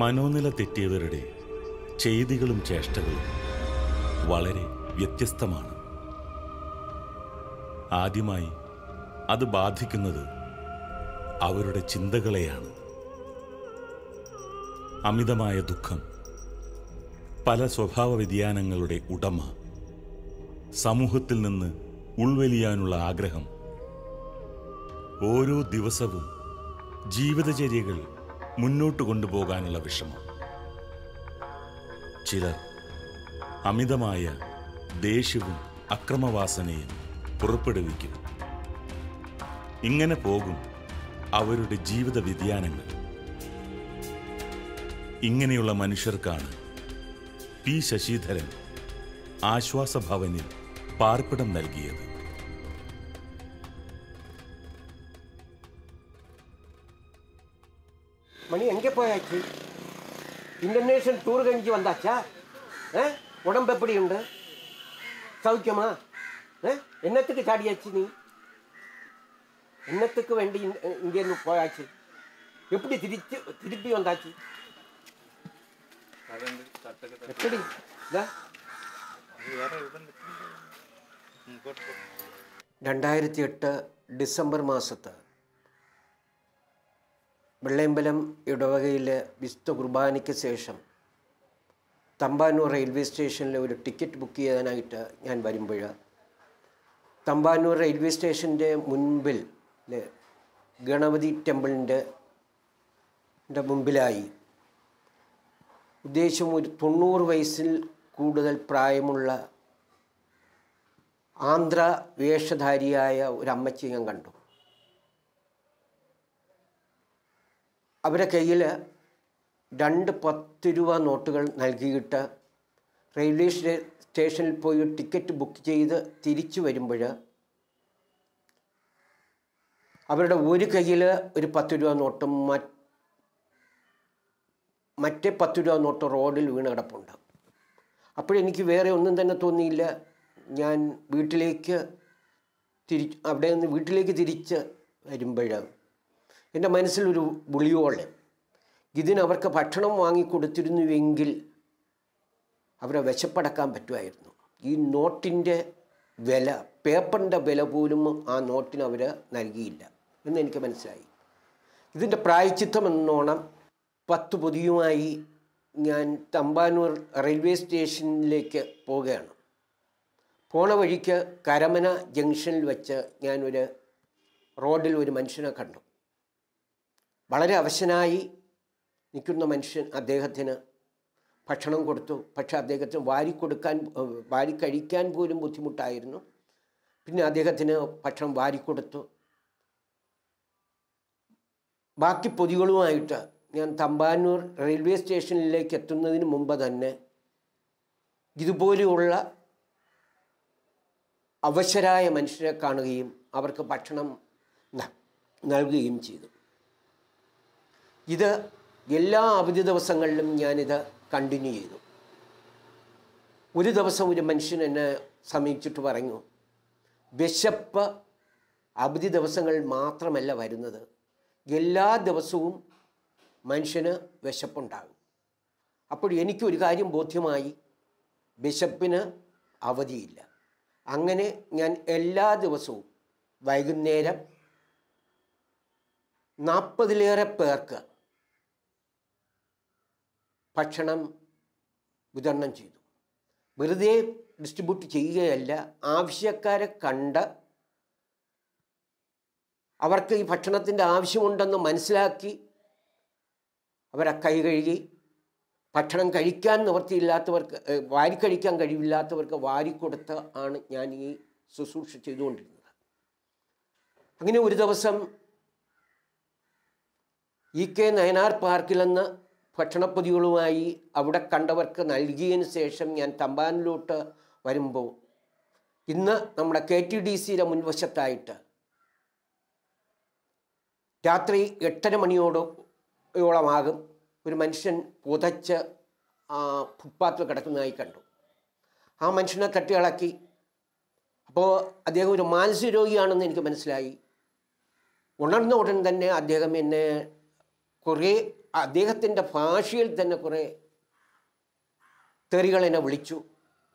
മനോനില തെറ്റിയവരുടെ ചെയ്തികളും ചേഷ്ടകളും വളരെ വ്യത്യസ്തമാണ്. ആദ്യമായി അത് ബാധിക്കുന്നത് അവരുടെ ചിന്തകളെയാണ്. അമിതമായ ദുഃഖം, പല സ്വഭാവ വ്യതിയാനങ്ങളുടെ ഉടമ, സമൂഹത്തിൽ നിന്ന് ഉൾവലിയാനുള്ള ആഗ്രഹം, ഓരോ ദിവസവും ജീവിതചര്യകൾ മുന്നോട്ട് കൊണ്ടുപോകാനുള്ള വിഷമം. ചിലർ അമിതമായ ദേഷ്യവും അക്രമവാസനയും പുറപ്പെടുവിക്കും. ഇങ്ങനെ പോകും അവരുടെ ജീവിത വ്യതിയാനങ്ങൾ. ഇങ്ങനെയുള്ള മനുഷ്യർക്കാണ് പി ശശിധരൻ ആശ്വാസഭവനിൽ പാർപ്പിടം നൽകിയത്. மணி எங்கே போயாச்சு? இன்டர்நேஷனல் டூர் கழிஞ்சு வந்தாச்சா? உடம்பு எப்படி உண்டு? சௌக்கியமா? என்னத்துக்கு சாடியாச்சு நீ? என்னத்துக்கு வேண்டி இங்கேருந்து போயாச்சு? எப்படி திருப்பி வந்தாச்சு? எப்படி 2008 ഡിസംബർ മാസത്ത് വെള്ളയമ്പലം ഇടവകയിലെ വിശുദ്ധ കുർബാനയ്ക്ക് ശേഷം തമ്പാനൂർ റെയിൽവേ സ്റ്റേഷനിൽ ഒരു ടിക്കറ്റ് ബുക്ക് ചെയ്യാനായിട്ട് ഞാൻ വരുമ്പോൾ തമ്പാനൂർ റെയിൽവേ സ്റ്റേഷൻ്റെ മുൻപിൽ ഗണപതി ടെമ്പിളിൻ്റെ മുമ്പിലായി ഉദ്ദേശം ഒരു 90 വയസ്സിൽ കൂടുതൽ പ്രായമുള്ള ആന്ധ്ര വേഷധാരിയായ ഒരു അമ്മച്ചി ഞാൻ കണ്ടു. അവരുടെ കയ്യിൽ 2 10 രൂപ നോട്ടുകൾ നൽകിയിട്ട് റെയിൽവേ സ്റ്റേഷനിൽ പോയി ടിക്കറ്റ് ബുക്ക് ചെയ്ത് തിരിച്ചു വരുമ്പോൾ അവരുടെ ഒരു കയ്യിൽ ഒരു 10 രൂപ നോട്ടും മറ്റേ 10 രൂപ നോട്ട് റോഡിൽ വീണ് കിടപ്പുണ്ട്. അപ്പോഴെനിക്ക് വേറെ ഒന്നും തന്നെ തോന്നിയില്ല. ഞാൻ അവിടെ നിന്ന് വീട്ടിലേക്ക് തിരിച്ച് വരുമ്പോൾ എൻ്റെ മനസ്സിലൊരു വിളിയോടെ ഇതിനവർക്ക് ഭക്ഷണം വാങ്ങിക്കൊടുത്തിരുന്നുവെങ്കിൽ അവരെ വിശപ്പടക്കാൻ പറ്റുമായിരുന്നു. ഈ നോട്ടിൻ്റെ വില, പേപ്പറിൻ്റെ വില പോലും ആ നോട്ടിന് അവർ നൽകിയില്ല എന്നെനിക്ക് മനസ്സിലായി. ഇതിൻ്റെ പ്രായശ്ചിത്തം എന്നോണം 10 പൊതിയുമായി ഞാൻ തമ്പാനൂർ റെയിൽവേ സ്റ്റേഷനിലേക്ക് പോവുകയാണ്. പോണ വഴിക്ക് കരമന ജംഗ്ഷനിൽ വെച്ച് ഞാനൊരു റോഡിൽ ഒരു മനുഷ്യനെ കണ്ടു. വളരെ അവശനായി നിൽക്കുന്ന മനുഷ്യൻ. അദ്ദേഹത്തിന് ഭക്ഷണം കൊടുത്തു. പക്ഷേ അദ്ദേഹത്തിന് വാരി കഴിക്കാൻ പോലും ബുദ്ധിമുട്ടായിരുന്നു. പിന്നെ അദ്ദേഹത്തിന് ഭക്ഷണം വാരിക്കൊടുത്തു. ബാക്കി പൊതികളുമായിട്ട് ഞാൻ തമ്പാനൂർ റെയിൽവേ സ്റ്റേഷനിലേക്ക് എത്തുന്നതിന് മുമ്പ് തന്നെ ഇതുപോലെയുള്ള അവശരായ മനുഷ്യരെ കാണുകയും അവർക്ക് ഭക്ഷണം നൽകുകയും ചെയ്തു. ഇത് എല്ലാ അവധി ദിവസങ്ങളിലും ഞാനിത് കണ്ടിന്യൂ ചെയ്തു. ഒരു ദിവസം ഒരു മനുഷ്യൻ എന്നെ സമീപിച്ചിട്ട് പറഞ്ഞു, വിശപ്പ് അവധി ദിവസങ്ങളിൽ മാത്രമല്ല വരുന്നത്, എല്ലാ ദിവസവും മനുഷ്യന് വിശപ്പുണ്ടാകും. അപ്പോൾ എനിക്കൊരു കാര്യം ബോധ്യമായി, വിശപ്പിന് അവധിയില്ല. അങ്ങനെ ഞാൻ എല്ലാ ദിവസവും വൈകുന്നേരം 40-ലേറെ പേർക്ക് ഭക്ഷണം വിതരണം ചെയ്തു. വെറുതെ ഡിസ്ട്രിബ്യൂട്ട് ചെയ്യുകയല്ല, ആവശ്യക്കാരെ കണ്ട് അവർക്ക് ഈ ഭക്ഷണത്തിൻ്റെ ആവശ്യമുണ്ടെന്ന് മനസ്സിലാക്കി അവരെ കൈ കഴുകി ഭക്ഷണം കഴിക്കാൻ നിവൃത്തിയില്ലാത്തവർക്ക്, വാരിക്കഴിക്കാൻ കഴിവില്ലാത്തവർക്ക് വാരിക്കൊടുത്ത് ആണ് ഞാൻ ഈ ശുശ്രൂഷ ചെയ്തുകൊണ്ടിരുന്നത്. അങ്ങനെ ഒരു ദിവസം EK നയനാർ പാർക്കിൽ നിന്ന് ഭക്ഷണപ്പൊതികളുമായി അവിടെ കണ്ടവർക്ക് നൽകിയതിന് ശേഷം ഞാൻ തമ്പാനിലോട്ട് വരുമ്പോൾ ഇന്ന് നമ്മുടെ KTDCയുടെ മുൻവശത്തായിട്ട് രാത്രി 8:30 മണിയോളമാകും ഒരു മനുഷ്യൻ പുതച്ച് ഫുട്പാത്തിൽ കിടക്കുന്നതായി കണ്ടു. ആ മനുഷ്യനെ തട്ടിയിളക്കി. അപ്പോൾ അദ്ദേഹം ഒരു മാനസിക രോഗിയാണെന്ന് എനിക്ക് മനസ്സിലായി. ഉണർന്ന ഉടൻ തന്നെ അദ്ദേഹം എന്നെ കുറേ അദ്ദേഹത്തിൻ്റെ ഭാഷയിൽ തന്നെ കുറേ തെറികൾ എന്നെ വിളിച്ചു.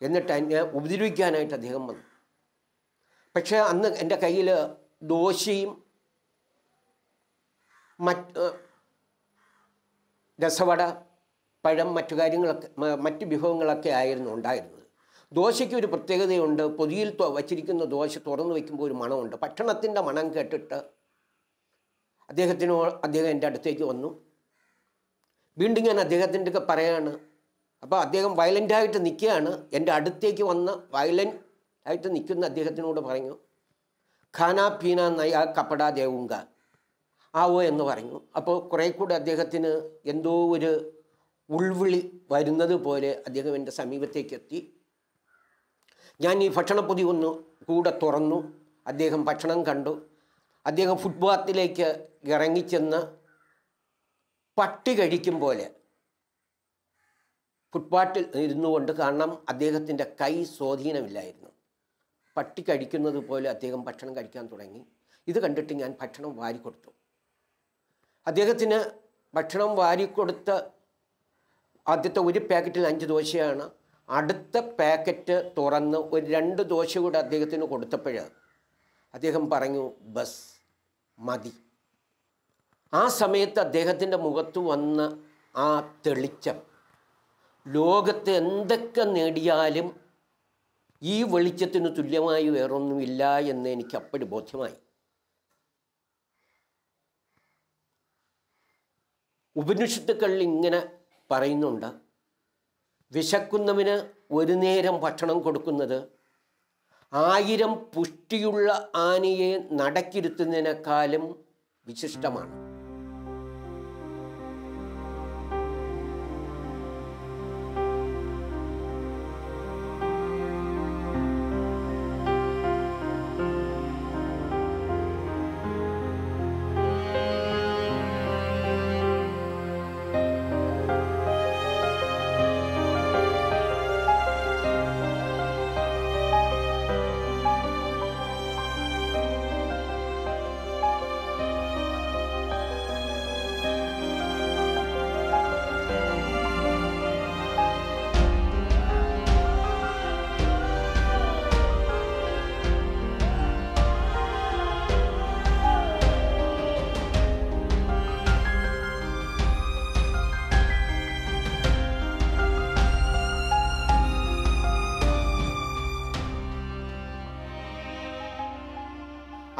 എന്നിട്ട് എന്നെ ഉപദ്രവിക്കാനായിട്ട് അദ്ദേഹം വന്നു. പക്ഷേ അന്ന് എൻ്റെ കയ്യിൽ ദോശയും രസവട, പഴം, മറ്റു കാര്യങ്ങളൊക്കെ, മറ്റ് വിഭവങ്ങളൊക്കെ ആയിരുന്നു ഉണ്ടായിരുന്നത്. ദോശയ്ക്ക് ഒരു പ്രത്യേകതയുണ്ട്. പൊതിയിൽ വച്ചിരിക്കുന്ന ദോശ തുറന്നു വയ്ക്കുമ്പോൾ ഒരു മണമുണ്ട്. ഭക്ഷണത്തിൻ്റെ മണം കേട്ടിട്ട് അദ്ദേഹം എൻ്റെ അടുത്തേക്ക് വന്നു. വീണ്ടും ഞാൻ അദ്ദേഹത്തിൻ്റെ ഒക്കെ പറയാണ്. അപ്പോൾ അദ്ദേഹം വയലൻ്റായിട്ട് നിൽക്കുകയാണ്. എൻ്റെ അടുത്തേക്ക് വന്ന് വയലൻ്റായിട്ട് നിൽക്കുന്ന അദ്ദേഹത്തിനോട് പറഞ്ഞു, ഖാനാ പീന നയാ കപ്പടാ ദേവുങ്ക ആവോ എന്ന് പറഞ്ഞു. അപ്പോൾ കുറേ കൂടെ അദ്ദേഹത്തിന് എന്തോ ഒരു ഉൾവിളി വരുന്നത് പോലെ അദ്ദേഹം എൻ്റെ സമീപത്തേക്ക് എത്തി. ഞാൻ ഈ ഭക്ഷണപ്പൊതി ഒന്ന് കൂടെ തുറന്നു. അദ്ദേഹം ഭക്ഷണം കണ്ടു. അദ്ദേഹം ഫുട്പാത്തിലേക്ക് ഇറങ്ങിച്ചെന്ന് പട്ടി കഴിക്കും പോലെ ഫുട്പാത്തിൽ ഇരുന്നു കൊണ്ട്, കാരണം അദ്ദേഹത്തിൻ്റെ കൈ സ്വാധീനമില്ലായിരുന്നു, പട്ടി കഴിക്കുന്നത് പോലെ അദ്ദേഹം ഭക്ഷണം കഴിക്കാൻ തുടങ്ങി. ഇത് കണ്ടിട്ട് ഞാൻ ഭക്ഷണം വാരിക്കൊടുത്തു. അദ്ദേഹത്തിന് ഭക്ഷണം വാരിക്കൊടുത്ത് ആദ്യത്തെ ഒരു പാക്കറ്റിൽ 5 ദോശയാണ്. അടുത്ത പാക്കറ്റ് തുറന്ന് ഒരു 2 ദോശ കൂടെ അദ്ദേഹത്തിന് കൊടുത്തപ്പോൾ അദ്ദേഹം പറഞ്ഞു, ബസ് മതി. ആ സമയത്ത് അദ്ദേഹത്തിൻ്റെ മുഖത്ത് വന്ന ആ തെളിച്ചം, ലോകത്ത് എന്തൊക്കെ നേടിയാലും ഈ വെളിച്ചത്തിന് തുല്യമായി വേറൊന്നുമില്ല എന്ന് എനിക്ക് അപ്പോഴും ബോധ്യമായി. ഉപനിഷത്തുക്കളിൽ ഇങ്ങനെ പറയുന്നുണ്ട്, വിശക്കുന്നവന് ഒരു നേരം ഭക്ഷണം കൊടുക്കുന്നത് 1000 പുഷ്ടിയുള്ള ആനയെ നടക്കിരുത്തുന്നതിനേക്കാളും വിശിഷ്ടമാണ്.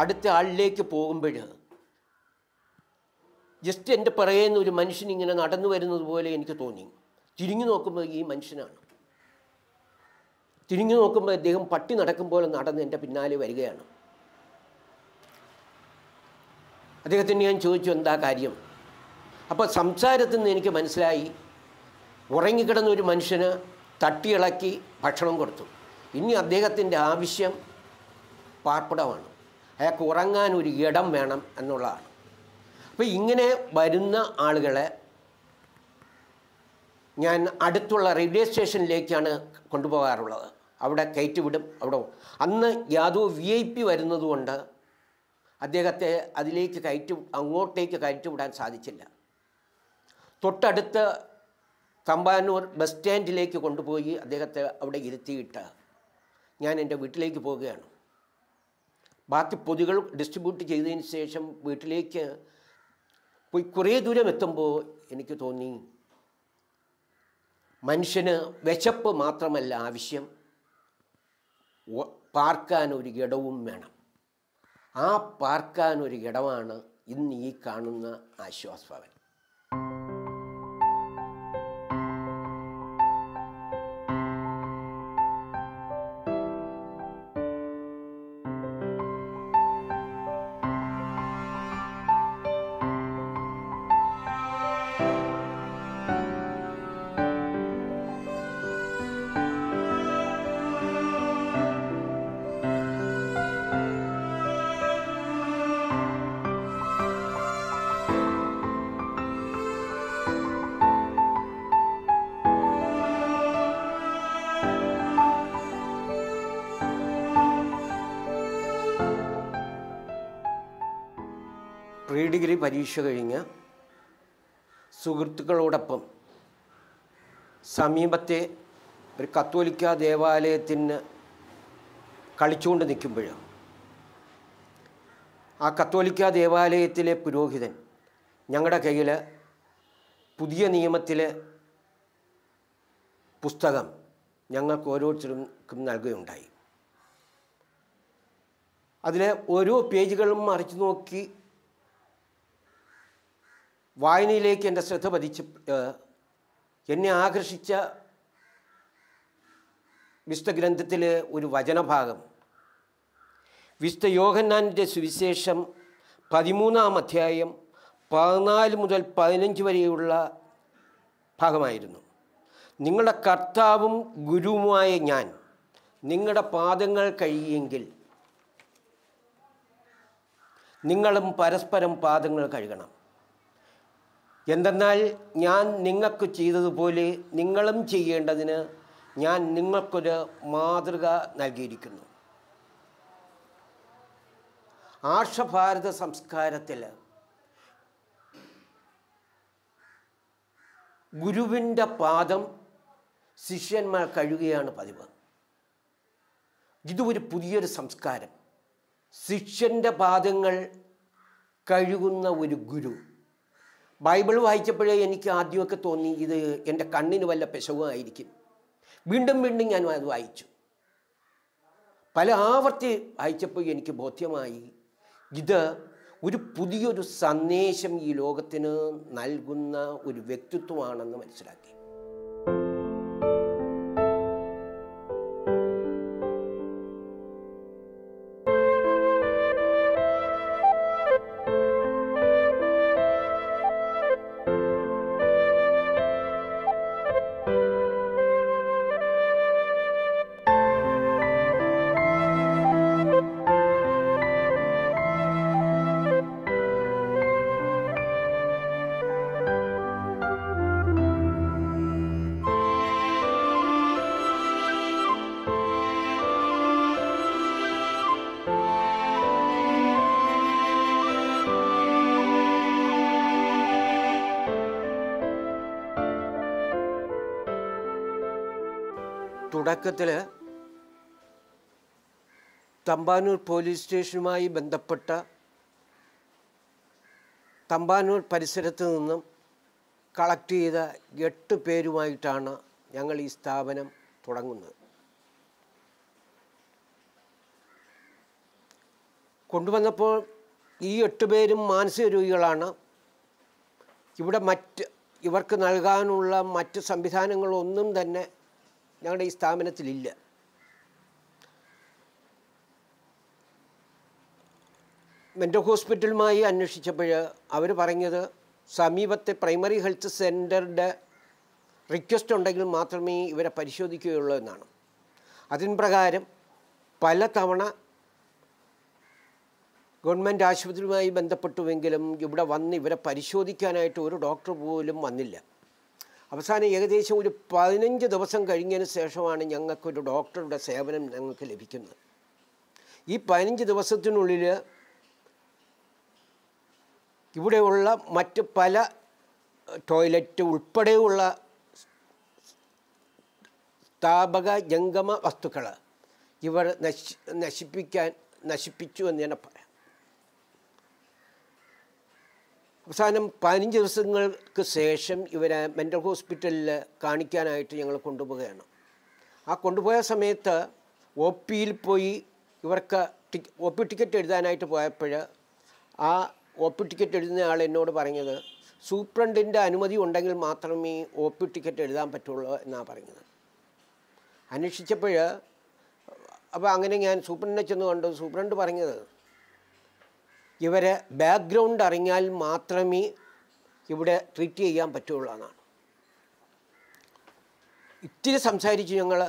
അടുത്ത ആളിലേക്ക് പോകുമ്പോൾ ജസ്റ്റ് എൻ്റെ പറയുന്ന ഒരു മനുഷ്യൻ ഇങ്ങനെ നടന്നു വരുന്നത് പോലെ എനിക്ക് തോന്നി. തിരിഞ്ഞു നോക്കുമ്പോൾ ഈ മനുഷ്യനാണ്. തിരിഞ്ഞു നോക്കുമ്പോൾ അദ്ദേഹം പട്ടി നടക്കുമ്പോൾ നടന്ന് എൻ്റെ പിന്നാലെ വരികയാണ്. അദ്ദേഹത്തിന് ഞാൻ ചോദിച്ചു, എന്താ കാര്യം? അപ്പോൾ സംസാരത്തിൽ നിന്ന് എനിക്ക് മനസ്സിലായി, ഉറങ്ങിക്കിടന്ന ഒരു മനുഷ്യന് തട്ടിയിളക്കി ഭക്ഷണം കൊടുത്തു. ഇനി അദ്ദേഹത്തിൻ്റെ ആവശ്യം പാർപ്പിടമാണ്. അയാൾക്ക് ഉറങ്ങാൻ ഒരു ഇടം വേണം എന്നുള്ളതാണ്. അപ്പോൾ ഇങ്ങനെ വരുന്ന ആളുകളെ ഞാൻ അടുത്തുള്ള റെയിൽവേ സ്റ്റേഷനിലേക്കാണ് കൊണ്ടുപോകാറുള്ളത്. അവിടെ കയറ്റി വിടും. അവിടെ അന്ന് യാതൊരു VIP വരുന്നതുകൊണ്ട് അദ്ദേഹത്തെ അതിലേക്ക് അങ്ങോട്ടേക്ക് കയറ്റി വിടാൻ സാധിച്ചില്ല. തൊട്ടടുത്ത് തമ്പാനൂർ ബസ് സ്റ്റാൻഡിലേക്ക് കൊണ്ടുപോയി അദ്ദേഹത്തെ അവിടെ ഇരുത്തിയിട്ട് ഞാൻ എൻ്റെ വീട്ടിലേക്ക് പോവുകയാണ്. ബാക്കി പൊതികൾ ഡിസ്ട്രിബ്യൂട്ട് ചെയ്തതിന് ശേഷം വീട്ടിലേക്ക് പോയി കുറേ ദൂരം എത്തുമ്പോൾ എനിക്ക് തോന്നി, മനുഷ്യന് വിശപ്പ് മാത്രമല്ല ആവശ്യം, പാർക്കാനൊരു ഇടവും വേണം. ആ പാർക്കാനൊരു ഇടമാണ് ഇന്ന് ഈ കാണുന്ന ആശ്വാസ് ഭവൻ. പ്രീ ഡിഗ്രി പരീക്ഷ കഴിഞ്ഞ് സുഹൃത്തുക്കളോടൊപ്പം സമീപത്തെ ഒരു കത്തോലിക്ക ദേവാലയത്തിന് കളിച്ചുകൊണ്ട് നിൽക്കുമ്പോൾ ആ കത്തോലിക്ക ദേവാലയത്തിലെ പുരോഹിതൻ ഞങ്ങളുടെ കയ്യിൽ പുതിയ നിയമത്തിലെ പുസ്തകം ഞങ്ങൾക്ക് ഓരോരുത്തർക്കും നൽകുകയുണ്ടായി. അതിലെ ഓരോ പേജുകളും മറിച്ച് നോക്കി വായനയിലേക്ക് എൻ്റെ ശ്രദ്ധ പതിച്ച് എന്നെ ആകർഷിച്ച വിശുദ്ധ ഗ്രന്ഥത്തിലെ ഒരു വചനഭാഗം വിശുദ്ധ യോഹന്നാൻ്റെ സുവിശേഷം 13-ാം അധ്യായം 14 മുതൽ 15 വരെയുള്ള ഭാഗമായിരുന്നു. നിങ്ങളുടെ കർത്താവും ഗുരുവുമായ ഞാൻ നിങ്ങളുടെ പാദങ്ങൾ കഴുകിയെങ്കിൽ നിങ്ങളും പരസ്പരം പാദങ്ങൾ കഴുകണം. എന്തെന്നാൽ ഞാൻ നിങ്ങൾക്ക് ചെയ്തതുപോലെ നിങ്ങളും ചെയ്യേണ്ടതിന് ഞാൻ നിങ്ങൾക്കൊരു മാതൃക നൽകിയിരിക്കുന്നു. ആർഷഭാരത സംസ്കാരത്തിൽ ഗുരുവിൻ്റെ പാദം ശിഷ്യന്മാർ കഴുകുകയാണ് പതിവ്. ഇതൊരു പുതിയൊരു സംസ്കാരം. ശിഷ്യൻ്റെ പാദങ്ങൾ കഴുകുന്ന ഒരു ഗുരു. ബൈബിൾ വായിച്ചപ്പോഴേ എനിക്ക് ആദ്യമൊക്കെ തോന്നി ഇത് എൻ്റെ കണ്ണിന് വല്ല പെശകുമായിരിക്കും. വീണ്ടും വീണ്ടും ഞാൻ അത് വായിച്ചു. പല ആവർത്തി വായിച്ചപ്പോൾ എനിക്ക് ബോധ്യമായി ഇത് ഒരു പുതിയൊരു സന്ദേശം ഈ ലോകത്തിന് നൽകുന്ന ഒരു വ്യക്തിത്വമാണെന്ന് മനസ്സിലാക്കി. തുടക്കത്തിൽ തമ്പാനൂർ പോലീസ് സ്റ്റേഷനുമായി ബന്ധപ്പെട്ട തമ്പാനൂർ പരിസരത്ത് നിന്നും കളക്ട് ചെയ്ത 8 പേരുമായിട്ടാണ് ഞങ്ങൾ ഈ സ്ഥാപനം തുടങ്ങുന്നത്. കൊണ്ടുവന്നപ്പോൾ ഈ 8 പേരും മാനസിക രോഗികളാണ്. ഇവിടെ ഇവർക്ക് നൽകാനുള്ള മറ്റ് സംവിധാനങ്ങളൊന്നും തന്നെ ഞങ്ങളുടെ ഈ സ്ഥാപനത്തിലില്ല. മെൻ്റൽ ഹോസ്പിറ്റലുമായി അന്വേഷിച്ചപ്പോൾ അവർ പറഞ്ഞത് സമീപത്തെ പ്രൈമറി ഹെൽത്ത് സെൻ്ററുടെ റിക്വസ്റ്റ് ഉണ്ടെങ്കിൽ മാത്രമേ ഇവരെ പരിശോധിക്കുകയുള്ളൂ എന്നാണ്. അതിന് പ്രകാരം പല തവണ ഗവൺമെൻറ് ആശുപത്രിയുമായി ബന്ധപ്പെട്ടുവെങ്കിലും ഇവിടെ വന്ന് ഇവരെ പരിശോധിക്കാനായിട്ട് ഒരു ഡോക്ടർ പോലും വന്നില്ല. അവസാനം ഏകദേശം ഒരു 15 ദിവസം കഴിഞ്ഞതിന് ശേഷമാണ് ഞങ്ങൾക്കൊരു ഡോക്ടറുടെ സേവനം ഞങ്ങൾക്ക് ലഭിക്കുന്നത്. ഈ 15 ദിവസത്തിനുള്ളിൽ ഇവിടെയുള്ള മറ്റ് പല ടോയ്ലറ്റ് ഉൾപ്പെടെയുള്ള സ്ഥാപക ജംഗമ വസ്തുക്കൾ ഇവർ നശിപ്പിച്ചു എന്ന് തന്നെ പറയാം. അവസാനം 15 ദിവസങ്ങൾക്ക് ശേഷം ഇവരെ മെൻ്റൽ ഹോസ്പിറ്റലിൽ കാണിക്കാനായിട്ട് ഞങ്ങൾ കൊണ്ടുപോവുകയാണ്. ആ കൊണ്ടുപോയ സമയത്ത് OPയിൽ പോയി ഇവർക്ക് OP ടിക്കറ്റ് എഴുതാനായിട്ട് പോയപ്പോൾ ആ OP ടിക്കറ്റ് എഴുതുന്ന ആൾ എന്നോട് പറഞ്ഞത് സൂപ്രണ്ടിൻ്റെ അനുമതി ഉണ്ടെങ്കിൽ മാത്രമേ OP ടിക്കറ്റ് എഴുതാൻ പറ്റുള്ളൂ എന്നാണ് പറഞ്ഞത്. അന്വേഷിച്ചപ്പോൾ അപ്പോൾ അങ്ങനെ ഞാൻ സൂപ്രണ്ടിനെ ചെന്ന് കണ്ടു. സൂപ്രണ്ട് പറഞ്ഞത് ഇവരെ ബാക്ക്ഗ്രൗണ്ട് അറിഞ്ഞാൽ മാത്രമേ ഇവിടെ ട്രീറ്റ് ചെയ്യാൻ പറ്റുള്ളൂ എന്നാണ്. ഇത്തിരി സംസാരിച്ച് ഞങ്ങൾ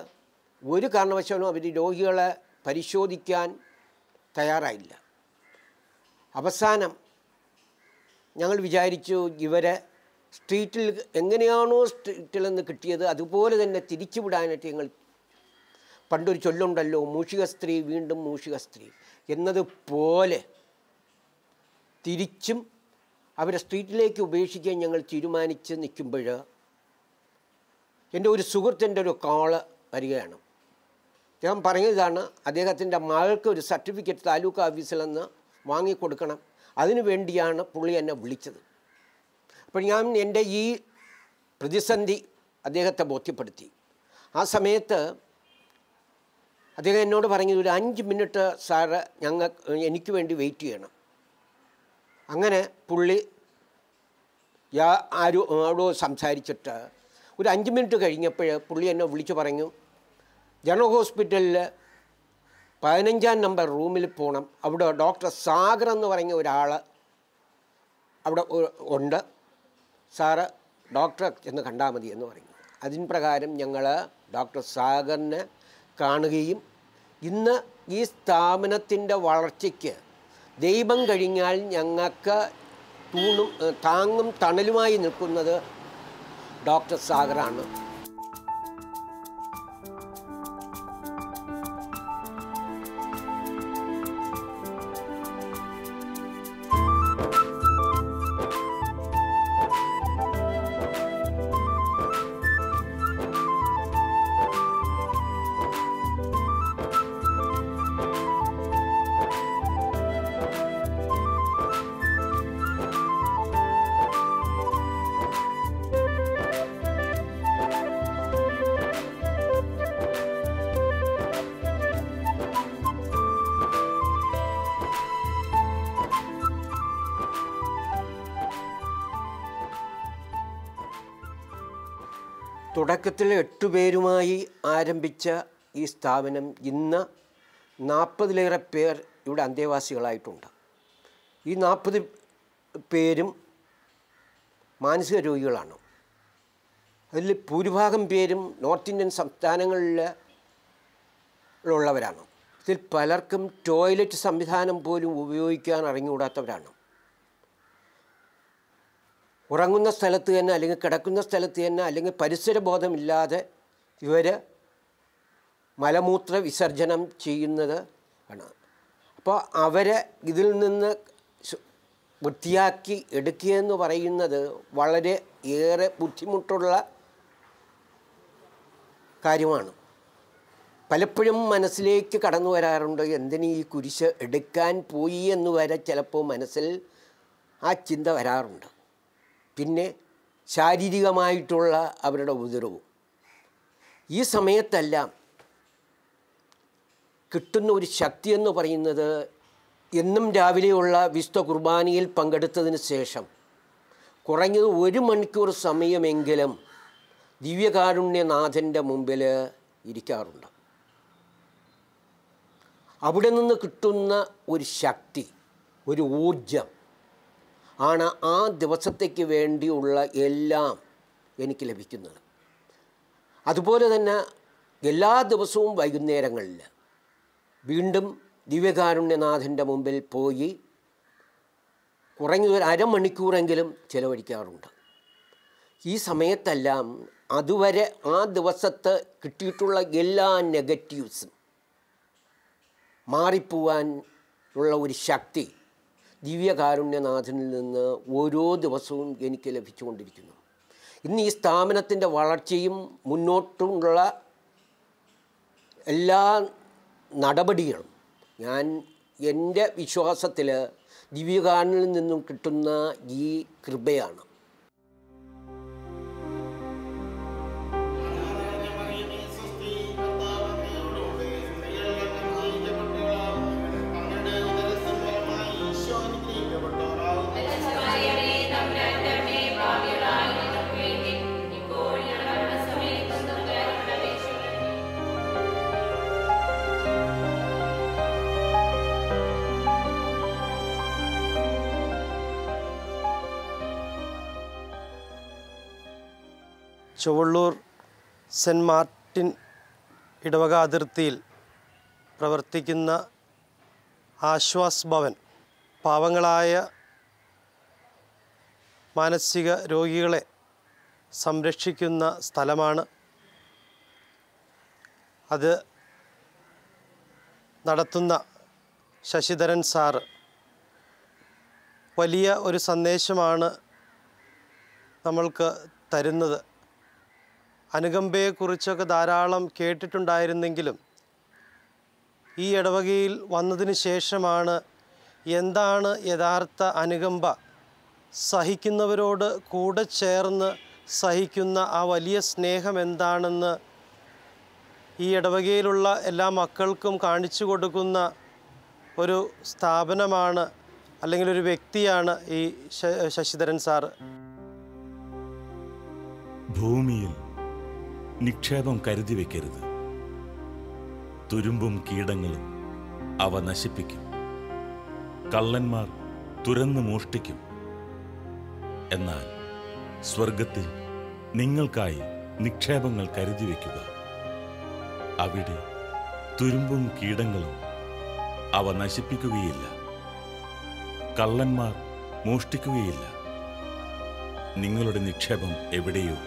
ഒരു കാരണവശാലും അവർ രോഗികളെ പരിശോധിക്കാൻ തയ്യാറായില്ല. അവസാനം ഞങ്ങൾ വിചാരിച്ചു ഇവരെ സ്ട്രീറ്റിൽ എങ്ങനെയാണോ സ്ട്രീറ്റിൽ നിന്ന് കിട്ടിയത് അതുപോലെ തന്നെ തിരിച്ചു വിടാനായിട്ട് ഞങ്ങൾ പണ്ടൊരു ചൊല്ലുണ്ടല്ലോ, മൂഷിക സ്ത്രീ വീണ്ടും മൂഷിക സ്ത്രീ എന്നതുപോലെ തിരിച്ചും അവരെ സ്ട്രീറ്റിലേക്ക് ഉപേക്ഷിക്കാൻ ഞങ്ങൾ തീരുമാനിച്ച് നിൽക്കുമ്പോൾ എൻ്റെ ഒരു സുഹൃത്തിൻ്റെ ഒരു കോള് വരികയാണ്. അദ്ദേഹം പറഞ്ഞതാണ്, അദ്ദേഹത്തിൻ്റെ മകൾക്ക് ഒരു സർട്ടിഫിക്കറ്റ് താലൂക്ക് ഓഫീസിൽ നിന്ന് വാങ്ങിക്കൊടുക്കണം, അതിനു വേണ്ടിയാണ് പുള്ളി എന്നെ വിളിച്ചത്. അപ്പോൾ ഞാൻ എൻ്റെ ഈ പ്രതിസന്ധി അദ്ദേഹത്തെ ബോധ്യപ്പെടുത്തി. ആ സമയത്ത് അദ്ദേഹം എന്നോട് പറഞ്ഞത്, ഒരു 5 മിനിറ്റ് സാറ് എനിക്ക് വേണ്ടി വെയിറ്റ് ചെയ്യണം. അങ്ങനെ പുള്ളി ആരോടോ സംസാരിച്ചിട്ട് ഒരു 5 മിനിറ്റ് കഴിഞ്ഞപ്പോൾ പുള്ളി എന്നെ വിളിച്ചു പറഞ്ഞു, ജനറൽ ഹോസ്പിറ്റലിൽ 15-ാം നമ്പർ റൂമിൽ പോകണം, അവിടെ ഡോക്ടർ സാഗർ എന്ന് പറഞ്ഞ ഒരാൾ അവിടെ ഉണ്ട്, സാറ് ഡോക്ടറെ ചെന്ന് കണ്ടാൽ മതി എന്ന് പറഞ്ഞു. അതിന് പ്രകാരം ഞങ്ങൾ ഡോക്ടർ സാഗറിനെ കാണുകയും ഇന്ന് ഈ സ്ഥാപനത്തിൻ്റെ വളർച്ചയ്ക്ക് ദൈവം കഴിഞ്ഞാൽ ഞങ്ങൾക്ക് താങ്ങും തണലുമായി നിൽക്കുന്നത് ഡോക്ടർ സാഗറാണ്. തുടക്കത്തിൽ 8 പേരുമായി ആരംഭിച്ച ഈ സ്ഥാപനം ഇന്ന് 40-ലേറെ പേർ ഇവിടെ അന്തേവാസികളായിട്ടുണ്ട്. ഈ 40 പേരും മാനസിക രോഗികളാണ്. അതിൽ ഭൂരിഭാഗം പേരും നോർത്ത് ഇന്ത്യൻ സംസ്ഥാനങ്ങളിലുള്ളവരാണ്. ഇതിൽ പലർക്കും ടോയ്ലറ്റ് സംവിധാനം പോലും ഉപയോഗിക്കാൻ അറിഞ്ഞുകൂടാത്തവരാണ്. ഉറങ്ങുന്ന സ്ഥലത്ത് തന്നെ, അല്ലെങ്കിൽ കിടക്കുന്ന സ്ഥലത്ത് തന്നെ, അല്ലെങ്കിൽ പരിസരബോധമില്ലാതെ ഇവർ മലമൂത്ര വിസർജനം ചെയ്യുന്നത് ആണ്. അപ്പോൾ അവരെ ഇതിൽ നിന്ന് വൃത്തിയാക്കി എടുക്കുകയെന്ന് പറയുന്നത് വളരെ ഏറെ ബുദ്ധിമുട്ടുള്ള കാര്യമാണ്. പലപ്പോഴും മനസ്സിലേക്ക് കടന്നു വരാറുണ്ട്, എന്തിനീ ഈ കുരിശ് എടുക്കാൻ പോയി എന്ന് വരെ ചിലപ്പോൾ മനസ്സിൽ ആ ചിന്ത വരാറുണ്ട്. പിന്നെ ശാരീരികമായിട്ടുള്ള അവരുടെ ഉപദ്രവവും. ഈ സമയത്തെല്ലാം കിട്ടുന്ന ഒരു ശക്തി എന്ന് പറയുന്നത്, എന്നും രാവിലെയുള്ള വിശുദ്ധ കുർബാനയിൽ പങ്കെടുത്തതിന് ശേഷം കുറഞ്ഞത് 1 മണിക്കൂർ സമയമെങ്കിലും ദിവ്യകാരുണ്യനാഥൻ്റെ മുമ്പിൽ ഇരിക്കാറുണ്ട്. അവിടെ നിന്ന് കിട്ടുന്ന ഒരു ശക്തി, ഒരു ഊർജം ആണ് ആ ദിവസത്തേക്ക് വേണ്ടിയുള്ള എല്ലാം എനിക്ക് ലഭിക്കുന്നത്. അതുപോലെ തന്നെ എല്ലാ ദിവസവും വൈകുന്നേരങ്ങളിൽ വീണ്ടും ദിവ്യകാരുണ്യനാഥൻ്റെ മുമ്പിൽ പോയി കുറഞ്ഞൊരു 1/2 മണിക്കൂറെങ്കിലും ചിലവഴിക്കാറുണ്ട്. ഈ സമയത്തെല്ലാം അതുവരെ ആ ദിവസത്ത് കിട്ടിയിട്ടുള്ള എല്ലാ നെഗറ്റീവ്സും മാറിപ്പോവാൻ ഉള്ള ഒരു ശക്തി ദിവ്യകാരുണ്യനാഥനിൽ നിന്ന് ഓരോ ദിവസവും എനിക്ക് ലഭിച്ചുകൊണ്ടിരിക്കുന്നു. ഇന്ന് ഈ സ്ഥാപനത്തിൻ്റെ വളർച്ചയും മുന്നോട്ടുള്ള എല്ലാ നടപടികളും ഞാൻ എൻ്റെ വിശ്വാസത്തിൽ ദിവ്യകാരുണ്യത്തിൽ നിന്നും കിട്ടുന്ന ഈ കൃപയാണ്. ചൊവ്വള്ളൂർ സെൻറ്റ് മാർട്ടിൻ ഇടവക അതിർത്തിയിൽ പ്രവർത്തിക്കുന്ന ആശ്വാസ് ഭവൻ പാവങ്ങളായ മാനസിക രോഗികളെ സംരക്ഷിക്കുന്ന സ്ഥലമാണ്. അത് നടത്തുന്ന ശശിധരൻ സാറ് വലിയ ഒരു സന്ദേശമാണ് നമ്മൾക്ക് തരുന്നത്. അനുകമ്പയെക്കുറിച്ചൊക്കെ ധാരാളം കേട്ടിട്ടുണ്ടായിരുന്നെങ്കിലും ഈ ഇടവകയിൽ വന്നതിന് ശേഷമാണ് എന്താണ് യഥാർത്ഥ അനുകമ്പ, സഹിക്കുന്നവരോട് കൂടെ ചേർന്ന് സഹിക്കുന്ന ആ വലിയ സ്നേഹം എന്താണെന്ന് ഈ ഇടവകയിലുള്ള എല്ലാ മക്കൾക്കും കാണിച്ചു കൊടുക്കുന്ന ഒരു സ്ഥാപനമാണ്, അല്ലെങ്കിൽ ഒരു വ്യക്തിയാണ് ഈ ശശിധരൻ സാറ്. ഭൂമിയിൽ നിക്ഷേപം കരുതി വയ്ക്കരുത്. തുരുമ്പും കീടങ്ങളും അവ നശിപ്പിക്കും. കള്ളന്മാർ തുരന്ന് മോഷ്ടിക്കും. എന്നാൽ സ്വർഗത്തിൽ നിങ്ങൾക്കായി നിക്ഷേപങ്ങൾ കരുതി വയ്ക്കുക. അവിടെ തുരുമ്പും കീടങ്ങളും അവ നശിപ്പിക്കുകയില്ല, കള്ളന്മാർ മോഷ്ടിക്കുകയില്ല. നിങ്ങളുടെ നിക്ഷേപം എവിടെയോ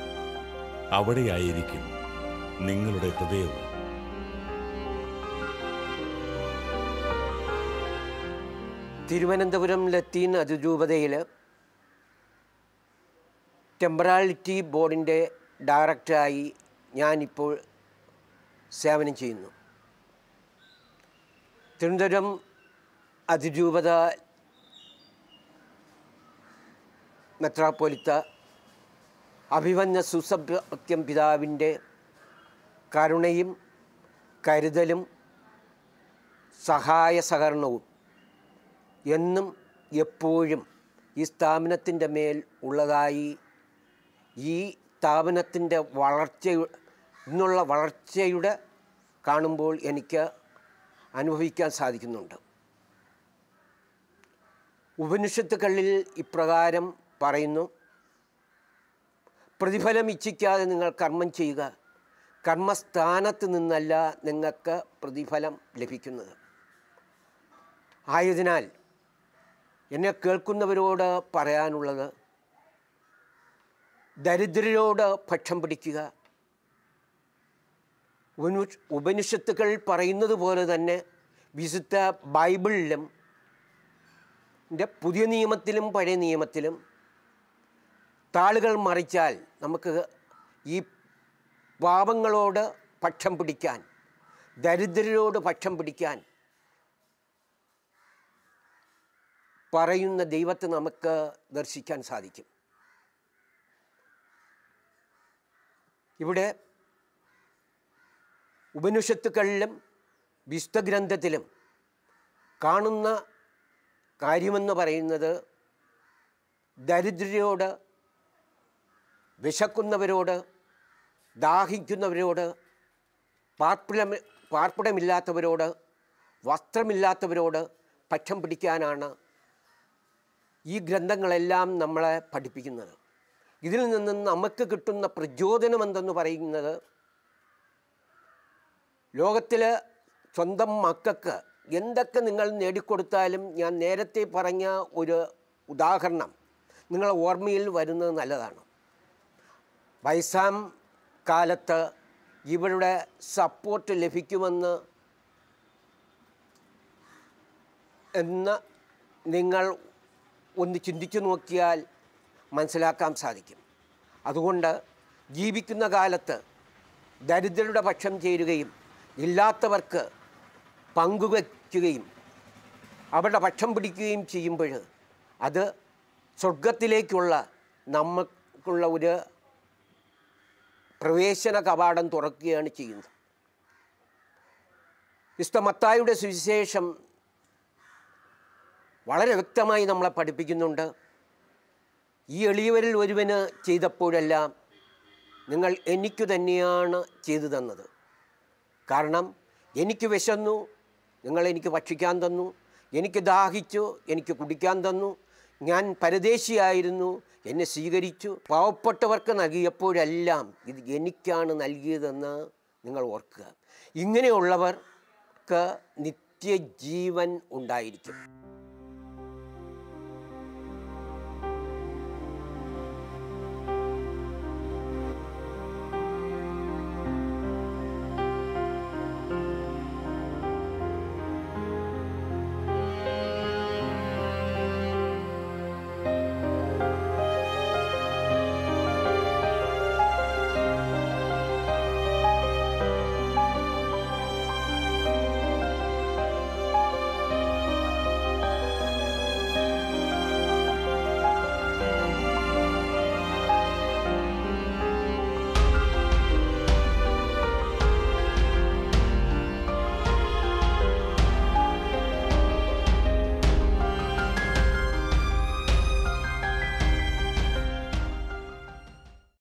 അവിടെയായിരിക്കും നിങ്ങളുടെ ഹൃദയവും. തിരുവനന്തപുരം ലത്തീൻ അതിരൂപതയിൽ ടെമ്പറാലിറ്റി ബോർഡിൻ്റെ ഡയറക്ടറായി ഞാനിപ്പോൾ സേവനം ചെയ്യുന്നു. തിരുവനന്തപുരം അതിരൂപത മെത്രാപ്പൊലിത്ത അഭിവന്യ സുസഭ്യം പിതാവിൻ്റെ കരുണയും കരുതലും സഹായ സഹകരണവും എന്നും എപ്പോഴും ഈ സ്ഥാപനത്തിൻ്റെ മേൽ ഉള്ളതായി, ഈ സ്ഥാപനത്തിൻ്റെ ഇന്നുള്ള വളർച്ചയുടെ കാണുമ്പോൾ എനിക്ക് അനുഭവിക്കാൻ സാധിക്കുന്നുണ്ട്. ഉപനിഷത്തുക്കളിൽ ഇപ്രകാരം പറയുന്നു: പ്രതിഫലം ഇച്ഛിക്കാതെ നിങ്ങൾ കർമ്മം ചെയ്യുക, കർമ്മസ്ഥാനത്ത് നിന്നല്ല നിങ്ങൾക്ക് പ്രതിഫലം ലഭിക്കുന്നത്. ആയതിനാൽ എന്നെ കേൾക്കുന്നവരോട് പറയാനുള്ളത്, ദരിദ്രരോട് പക്ഷം പിടിക്കുക. ഉപനിഷത്തുക്കൾ പറയുന്നത് പോലെ തന്നെ വിശുദ്ധ ബൈബിളിലും പുതിയ നിയമത്തിലും പഴയ നിയമത്തിലും താളുകൾ മറിച്ചാൽ നമുക്ക് ഈ പാപങ്ങളോട് പക്ഷം പിടിക്കാൻ, ദരിദ്രരോട് പക്ഷം പിടിക്കാൻ പറയുന്ന ദൈവത്തെ നമുക്ക് ദർശിക്കാൻ സാധിക്കും. ഇവിടെ ഉപനിഷത്തുക്കളിലും വിശുദ്ധ ഗ്രന്ഥത്തിലും കാണുന്ന കാര്യമെന്ന് പറയുന്നത്, ദരിദ്രരോട്, വിശക്കുന്നവരോട്, ദാഹിക്കുന്നവരോട്, പാർപ്പിടമില്ലാത്തവരോട്, വസ്ത്രമില്ലാത്തവരോട് പക്ഷം പിടിക്കാനാണ് ഈ ഗ്രന്ഥങ്ങളെല്ലാം നമ്മളെ പഠിപ്പിക്കുന്നത്. ഇതിൽ നിന്നും നമുക്ക് കിട്ടുന്ന പ്രചോദനം എന്തെന്ന് പറയുന്നത്, ലോകത്തിൽ സ്വന്തം മക്കൾക്ക് എന്തൊക്കെ നിങ്ങൾ നേടിക്കൊടുത്താലും, ഞാൻ നേരത്തെ പറഞ്ഞ ഒരു ഉദാഹരണം നിങ്ങളെ ഓർമ്മയിൽ വരുന്നത് നല്ലതാണ്. വയസ്സാം കാലത്ത് ഇവരുടെ സപ്പോർട്ട് ലഭിക്കുമെന്ന് നിങ്ങൾ ഒന്ന് ചിന്തിച്ചു നോക്കിയാൽ മനസ്സിലാക്കാൻ സാധിക്കും. അതുകൊണ്ട് ജീവിക്കുന്ന കാലത്ത് ദരിദ്രരുടെ പക്ഷം ചേരുകയും ഇല്ലാത്തവർക്ക് പങ്കുവയ്ക്കുകയും അവരുടെ പക്ഷം പിടിക്കുകയും ചെയ്യുമ്പോൾ അത് സ്വർഗത്തിലേക്കുള്ള നമുക്കുള്ള ഒരു പ്രവേശന കവാടം തുറക്കുകയാണ് ചെയ്യുന്നത്. വിശുദ്ധ മത്തായിയുടെ സുവിശേഷം വളരെ വ്യക്തമായി നമ്മളെ പഠിപ്പിക്കുന്നുണ്ട്. ഈ എളിയവരിൽ ഒരുവന് ചെയ്തപ്പോഴെല്ലാം നിങ്ങൾ എനിക്ക് തന്നെയാണ് ചെയ്തു തന്നത്. കാരണം എനിക്ക് വിശന്നു, നിങ്ങൾ എനിക്ക് ഭക്ഷിക്കാൻ തന്നു. എനിക്ക് ദാഹിച്ചു, എനിക്ക് കുടിക്കാൻ തന്നു. ഞാൻ പരദേശിയായിരുന്നു, എന്നെ സ്വീകരിച്ചു. പാവപ്പെട്ടവർക്ക് നൽകിയപ്പോഴെല്ലാം ഇത് എനിക്കാണ് നൽകിയതെന്ന് നിങ്ങൾ ഓർക്കുക. ഇങ്ങനെയുള്ളവർക്ക് നിത്യജീവൻ ഉണ്ടായിരിക്കും.